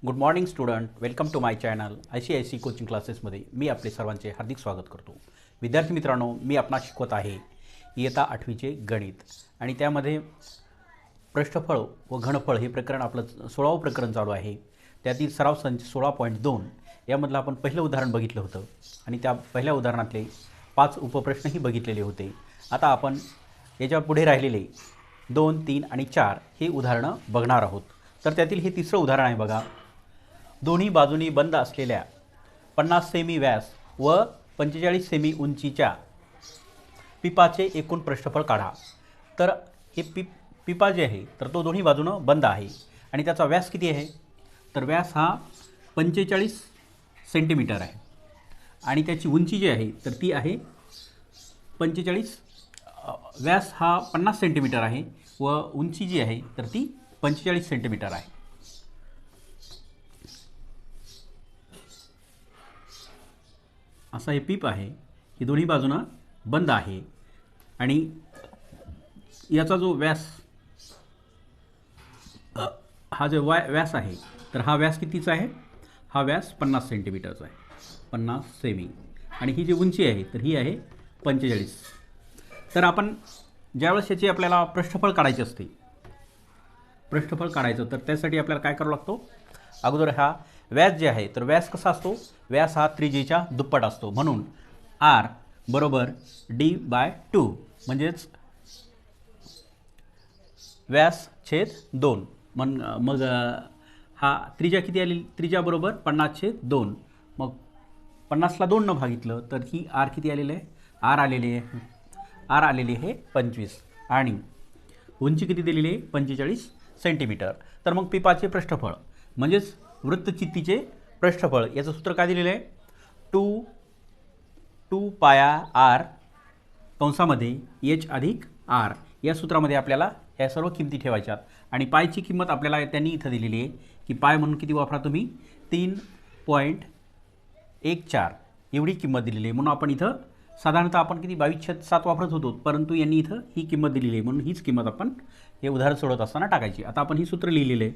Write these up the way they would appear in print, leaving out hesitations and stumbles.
Good morning student, welcome to my channel ICIC coaching क्लासेसमध्ये मी आपले सर्वांचे हार्दिक स्वागत करतो. विद्यार्थी मित्रांनो, मी आपणास शिकवत आहे इयत्ता 8वीचे गणित आणि त्यामध्ये पृष्ठफळ व घनफळ हे प्रकरण आपलं 16वं प्रकरण चालू आहे. त्यातील सराव संच 16.2 यामधलं आपण पहिलं उदाहरण बघितलं होतं आणि त्या पहिल्या उदाहरणातले 5 उपप्रश्नही बघितलेले होते. आता आपण याच्या पुढे राहिलेले 2, 3 आणि 4 हे उदाहरणं बघणार आहोत. तर त्यातील हे तिसरं उदाहरण आहे बघा. दोन्ही बाजूनी बंद असलेल्या 50 सेमी व्यास व 45 सेमी उंचीच्या पिपाचे एकूण पृष्ठफळ काढा. तर हे पिपा जे आहे तर तो दोन्ही बाजूनं बंद आहे आणि त्याचा व्यास किती आहे? तर व्यास हा 45 सेंटीमीटर आहे आणि त्याची उंची जी आहे तर ती आहे 45. व्यास हा 50 सेंटीमीटर आहे व उंची जी आहे तर ती 45 सेंटीमीटर आहे. असा हे पीप आहे, ही दोन्ही बाजूनं बंद आहे आणि याचा जो व्यास हा जो व्यास आहे तर हा व्यास कितीचा आहे? हा व्यास 50 सेंटीमीटरचा आहे, 50 सेमी. आणि ही जी उंची आहे तर ही आहे 45. तर आपण ज्यावेळेस याची आपल्याला पृष्ठफळ काढायचे असते, पृष्ठफळ काढायचं तर त्यासाठी आपल्याला काय करावं लागतो? अगोदर हा व्यास जे आहे तर व्यास कसा असतो? व्यास हा त्रिज्येच्या दुप्पट असतो, म्हणून R बरोबर D/2 म्हणजेच व्यास छेद 2. मग हा त्रिज्या किती आली? त्रिज्या बरोबर 50/2. मग 50ला 2 न भागितलं तर ही R किती आलेली आहे? R आलेली आहे 25 आणि उंची किती दिलेली आहे? 45 सेंटीमीटर. तर मग पिपाचे पृष्ठफळ म्हणजेच वृत्तचित्तीचे पृष्ठफळ याचं सूत्र काय दिलेलं आहे? 2 पाया R कंसामध्ये H अधिक R या सूत्रामध्ये आपल्याला ह्या सर्व किमती ठेवायच्यात आणि पायची किंमत आपल्याला त्यांनी इथं दिलेली आहे की पाय म्हणून किती वापरा तुम्ही? 3.14 एवढी किंमत दिलेली आहे. म्हणून आपण इथं साधारणतः आपण किती 22/7 वापरत होतो, परंतु यांनी इथं ही किंमत दिलेली आहे म्हणून हीच किंमत आपण हे उदाहरण सोडवत असताना टाकायची. आता आपण ही सूत्र लिहिलेले आहे.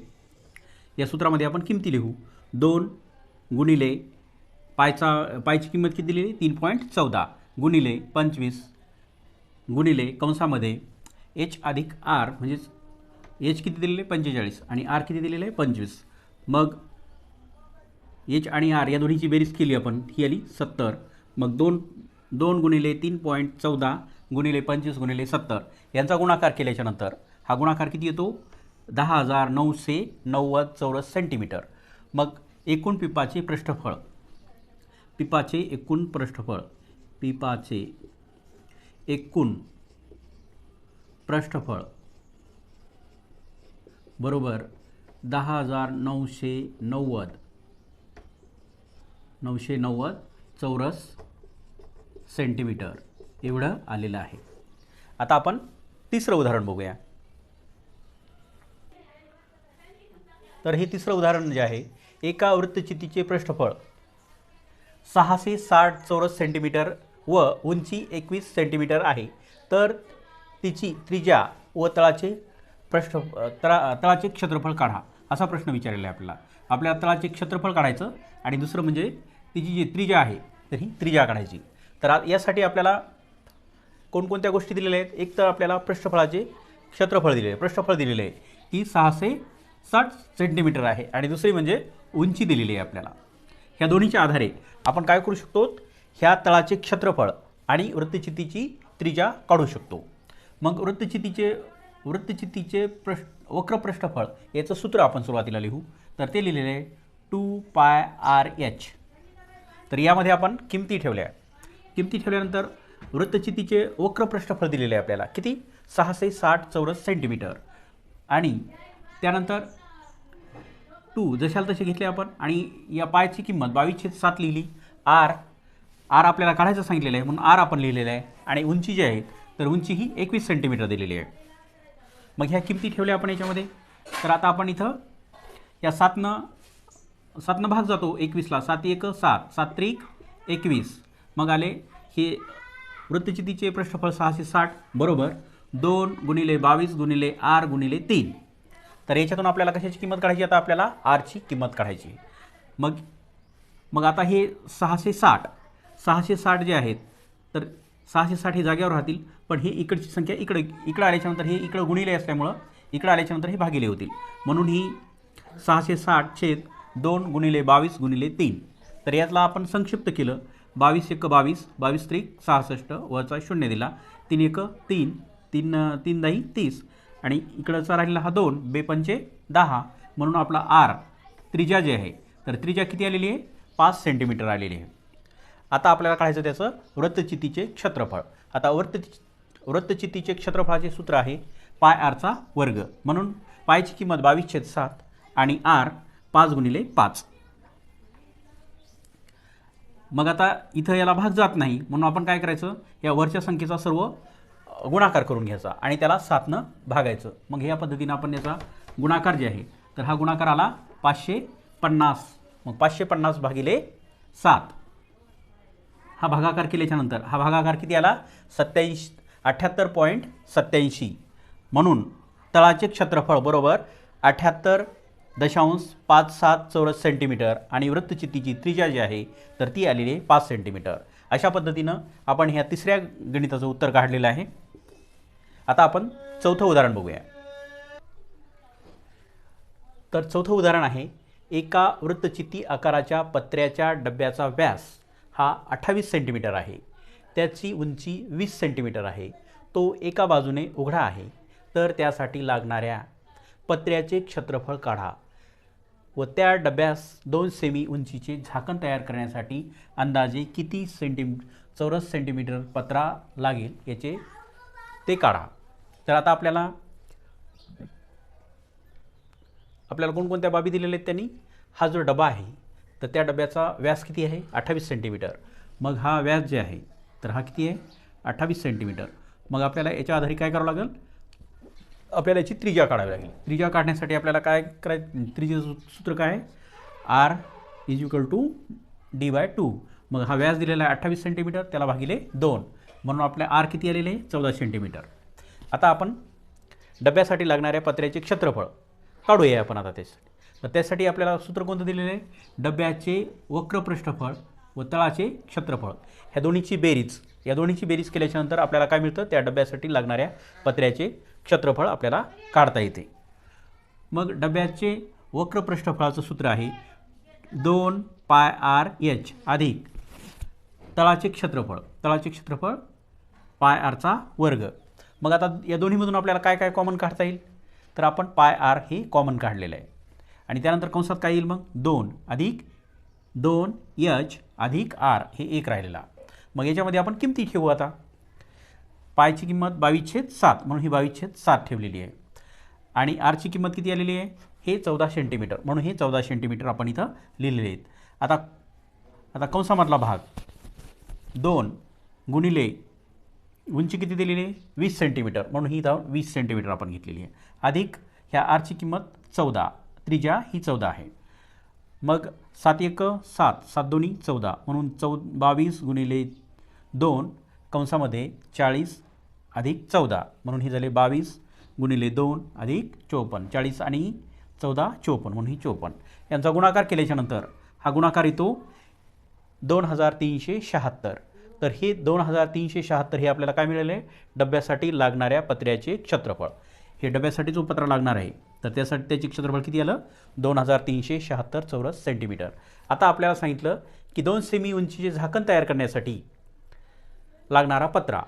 या सूत्रामध्ये आपण किमती लिहू. 2 गुणिले पायची किंमत किती दिलेली? 3.14 गुणिले 25 गुणिले कंसामध्ये H अधिक R म्हणजेच H किती दिलेले? 45 आणि R किती दिलेले आहे? 25. मग H आणि R या दोन्हीची बेरीज केली आपण, ही आली 70. मग 2 गुणिले 3.14 गुणिले 25 गुणिले 70 यांचा गुणाकार केल्याच्यानंतर हा गुणाकार किती येतो? 10,990 चौरस सेंटीमीटर. मग एकूण पिपाचे एकूण पृष्ठफळ बरोबर 10,990 चौरस सेंटीमीटर एवढं आलेलं आहे. आता आपण तिसरं उदाहरण बघूया. तर हे तिसरं उदाहरण जे आहे, एका वृत्तचित्तीचे पृष्ठफळ 660 चौरस सेंटीमीटर व उंची 21 सेंटीमीटर आहे. तर तिची त्रिज्या व तळाचे क्षेत्रफळ काढा असा प्रश्न विचारलेला आहे आपल्याला. आपल्या तळाचे क्षेत्रफळ काढायचं आणि दुसरं म्हणजे तिची जी त्रिज्या आहे तर ही त्रिज्या काढायची. तर यासाठी आपल्याला कोणकोणत्या गोष्टी दिलेल्या आहेत? एक तर आपल्याला पृष्ठफळाचे क्षेत्रफळ दिलेले आहे, पृष्ठफळ दिलेले आहे की 660 सेंटीमीटर आहे आणि दुसरी म्हणजे उंची दिलेली आहे आपल्याला. ह्या दोन्हीच्या आधारे आपण काय करू शकतो? ह्या तळाचे क्षेत्रफळ आणि वृत्तचित्तीची त्रिज्या काढू शकतो. मग वृत्तचित्तीचे वक्र पृष्ठफळ याचं सूत्र आपण सुरुवातीला लिहू. तर ते लिहिलेलं आहे 2 पाय RH. तर यामध्ये आपण किमती ठेवल्यानंतर वृत्तचित्तीचे वक्र पृष्ठफळ दिलेले आहे आपल्याला किती? 660 चौरस सेंटीमीटर आणि त्यानंतर 2 जशाला तसे घेतले आपण आणि या पायची किंमत 22/7 लिहिली. R आपल्याला काढायचं सांगितलेलं आहे म्हणून R आपण लिहिलेलं आहे आणि उंची जी आहे तर उंची ही 21 सेंटीमीटर दिलेली आहे. मग ह्या किमती ठेवल्या आपण याच्यामध्ये. तर आता आपण इथं या 7 भाग जातो 21ला. 7 1 7, 7 3 21. मग आले हे वृत्तचित्तीचे पृष्ठफळ 660 बरोबर 2 गुणिले 22 गुणिले R गुणिले 3. तर याच्यातून आपल्याला कशाची किंमत काढायची, आता आपल्याला आरची किंमत काढायची. मग मग आता हे 660 जे आहेत तर 660 हे जागेवर राहतील, पण ही इकडची संख्या इकडं आल्याच्यानंतर हे इकडं गुणिले असल्यामुळं इकडं आल्याच्यानंतर हे भागिले होतील. म्हणून ही 660/2 गुणिले 22 गुणिले 3. तर यातला आपण संक्षिप्त केलं. 22 × 22, 22 त्रिक 66 वरचा 0 दिला, 3 × 3, 3 10 30 आणि इकडचा राहिलेला हा 2, 2 पंचे 10. म्हणून आपला आर त्रिज्या जे आहे तर त्रिज्या किती आलेली आहे, 5 सेंटीमीटर आलेली आहे. आता आपल्याला काढायचं त्याचं वृत्तचित्तीचे क्षेत्रफळ. आता वृत्तचित्तीचे क्षेत्रफळाचे सूत्र आहे पाय आरचा वर्ग. म्हणून पायची किंमत 22/7 आणि आर 5 गुणिले 5. मग आता इथं याला भाग जात नाही, म्हणून आपण काय करायचं, या वरच्या संख्येचा सर्व गुणाकार करून घ्यायचा आणि त्याला 7नं भागायचं. मग ह्या पद्धतीनं आपण याचा गुणाकार जे आहे तर हा गुणाकार आला 550. मग 550 भागिले 7 हा भागाकार केल्याच्यानंतर हा भागाकार किती आला, 78.87. म्हणून तळाचे क्षेत्रफळ बरोबर 78.57 चौरस सेंटीमीटर आणि वृत्तचित्तीची त्रिज्या जी आहे तर ती आलेली आहे 5 सेंटीमीटर. अशा पद्धतीनं आपण ह्या तिसऱ्या गणिताचं उत्तर काढलेलं आहे. आता आपण चौथं उदाहरण बघूया. तर चौथं उदाहरण आहे, एका वृत्तचित्ती आकाराच्या पत्र्याच्या डब्याचा व्यास हा 28 सेंटीमीटर आहे, त्याची उंची 20 सेंटीमीटर आहे, तो एका बाजूने उघडा आहे, तर त्यासाठी लागणाऱ्या पत्र्याचे क्षेत्रफळ काढा व त्या डब्यास 2 सेमी उंचीचे झाकण तयार करण्यासाठी अंदाजे किती चौरस सेंटीमीटर पत्रा लागेल याचे ते काढा. तर आता आपल्याला कोणकोणत्या बाबी दिलेल्या आहेत त्यांनी. हा जो डबा आहे तर त्या डब्याचा व्यास किती आहे, 28 सेंटीमीटर. मग हा व्यास जे आहे तर हा किती आहे, 28 सेंटीमीटर. मग आपल्याला याच्या आधारे काय करावं लागेल, आपल्याला याची त्रिज्या काढावी लागेल. त्रिज्या काढण्यासाठी आपल्याला काय करायचं, त्रिज्याचं सूत्र काय आहे, आर = d/2. मग हा व्यास दिलेला आहे 28 सेंटीमीटर, त्याला भागिले 2, म्हणून आपल्या आर किती आलेले आहे, 14 सेंटीमीटर. आता आपण डब्यासाठी लागणाऱ्या पत्र्याचे क्षेत्रफळ काढूया आपण आता त्यासाठी. तर त्यासाठी आपल्याला सूत्र कोणतं दिलेलं आहे, डब्याचे वक्र पृष्ठफळ व तळाचे क्षेत्रफळ ह्या दोन्हीची बेरीज. या दोन्हीची बेरीज केल्याच्यानंतर आपल्याला काय मिळतं, त्या डब्यासाठी लागणाऱ्या पत्र्याचे क्षेत्रफळ आपल्याला काढता येते. मग डब्याचे वक्र पृष्ठफळाचं सूत्र आहे 2πr/h अधिक तळाचे क्षेत्रफळ πr चा वर्ग. मग आता या दोन्हीमधून आपल्याला काय काय कॉमन काढता येईल, तर आपण πr हे कॉमन काढलेलं आहे आणि त्यानंतर कंसात काय येईल, मग 2 अधिक 2h अधिक r हे 1 राहिलेला. मग याच्यामध्ये आपण किमती ठेवू. आता पायची किंमत 22/7 म्हणून ही 22/7 ठेवलेली आहे आणि आरची किंमत किती आलेली आहे, हे 14 सेंटीमीटर, म्हणून हे 14 सेंटीमीटर आपण इथं लिहिलेले आहेत. आता कंसामधला भाग 2 गुणिले उंची किती दिलेली आहे, 20 सेंटीमीटर, म्हणून ही इथं 20 सेंटीमीटर आपण घेतलेली आहे, अधिक ह्या आरची किंमत 14, त्रिज्या ही 14 आहे. मग 7 × 7, 7 × 2 = 14, म्हणून 22 गुणिले 2 कंसामध्ये 40 अधिक 14, म्हणून ही झाले 22 गुणिले 2 अधिक 54, 40 आणि 14 54, म्हणून ही 54. यांचा गुणाकार केल्याच्यानंतर हा गुणाकार येतो 2376. तर हे 2376 हे आपल्याला काय मिळाले, डब्यासाठी लागणाऱ्या पत्र्याचे क्षेत्रफळ. हे डब्यासाठी जो पत्रा लागणार आहे तर त्यासाठी त्याचे क्षेत्रफळ किती आलं, 2376 चौरस सेंटीमीटर. आता आपल्याला सांगितलं की 2 सेमी उंचीचे झाकण तयार करण्यासाठी लागणारा पत्रा.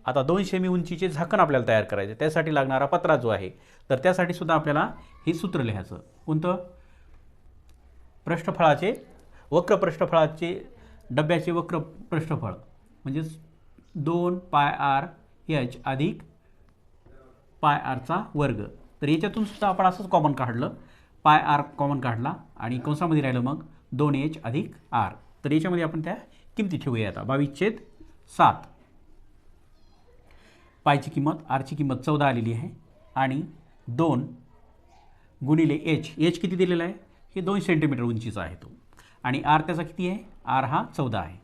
आता 2 सेमी उंचीचे झाकण आपल्याला तयार करायचे, त्यासाठी लागणारा पत्रा जो आहे तर त्यासाठी सुद्धा आपल्याला हे सूत्र लिहायचं. कोणतं, पृष्ठफळाचे वक्र पृष्ठफळाचे डब्याचे वक्र पृष्ठफळ म्हणजे 2πr/h अधिक πr चा वर्ग. तर याच्यातून सुद्धा आपण असंच कॉमन काढलं, πr कॉमन काढला आणि कंसामध्ये राहिलं मग 2h अधिक r. तर याच्यामध्ये आपण त्या किमती ठेवूया. आता 22/7 पायची किंमत, आरची किंमत 14 आलेली आहे आणि 2 गुणिले h किती दिलेला आहे, हे 2 सेंटीमीटर उंचीचा आहे तो, आणि आर त्याचा किती आहे, आर हा 14 आहे,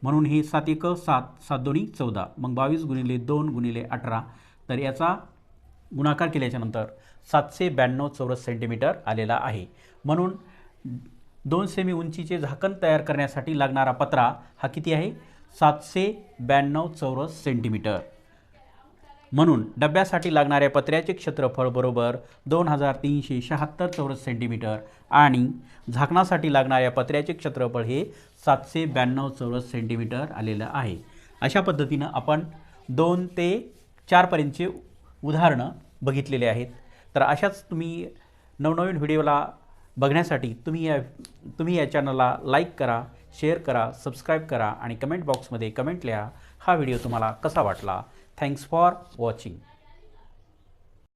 म्हणून हे 7 × 7, 7 × 2 = 14, मग 22 गुणिले 2 गुणिले 18. तर याचा गुणाकार केल्याच्यानंतर 792 चौरस सेंटीमीटर आलेला आहे. म्हणून 2 सेमी उंचीचे झाकण तयार करण्यासाठी लागणारा पत्रा हा किती आहे? 792 चौरस सेंटीमीटर. म्हणून डब्यासाठी लागणाऱ्या पत्र्याचे क्षेत्रफळ बरोबर 2376 चौरस सेंटीमीटर आणि झाकणासाठी लागणाऱ्या पत्र्याचे क्षेत्रफळ हे 792 चौरस सेंटीमीटर आलेलं आहे. अशा पद्धतीनं आपण 2 ते 4 पर्यंतचे उदाहरणं बघितलेले आहेत. तर अशाच तुम्ही नवनवीन व्हिडिओला बघण्यासाठी तुम्ही या चॅनलला लाईक करा, शेअर करा, सबस्क्राईब करा आणि कमेंट बॉक्समध्ये कमेंट लिहा. हा व्हिडिओ तुम्हाला कसा वाटला? Thanks for watching.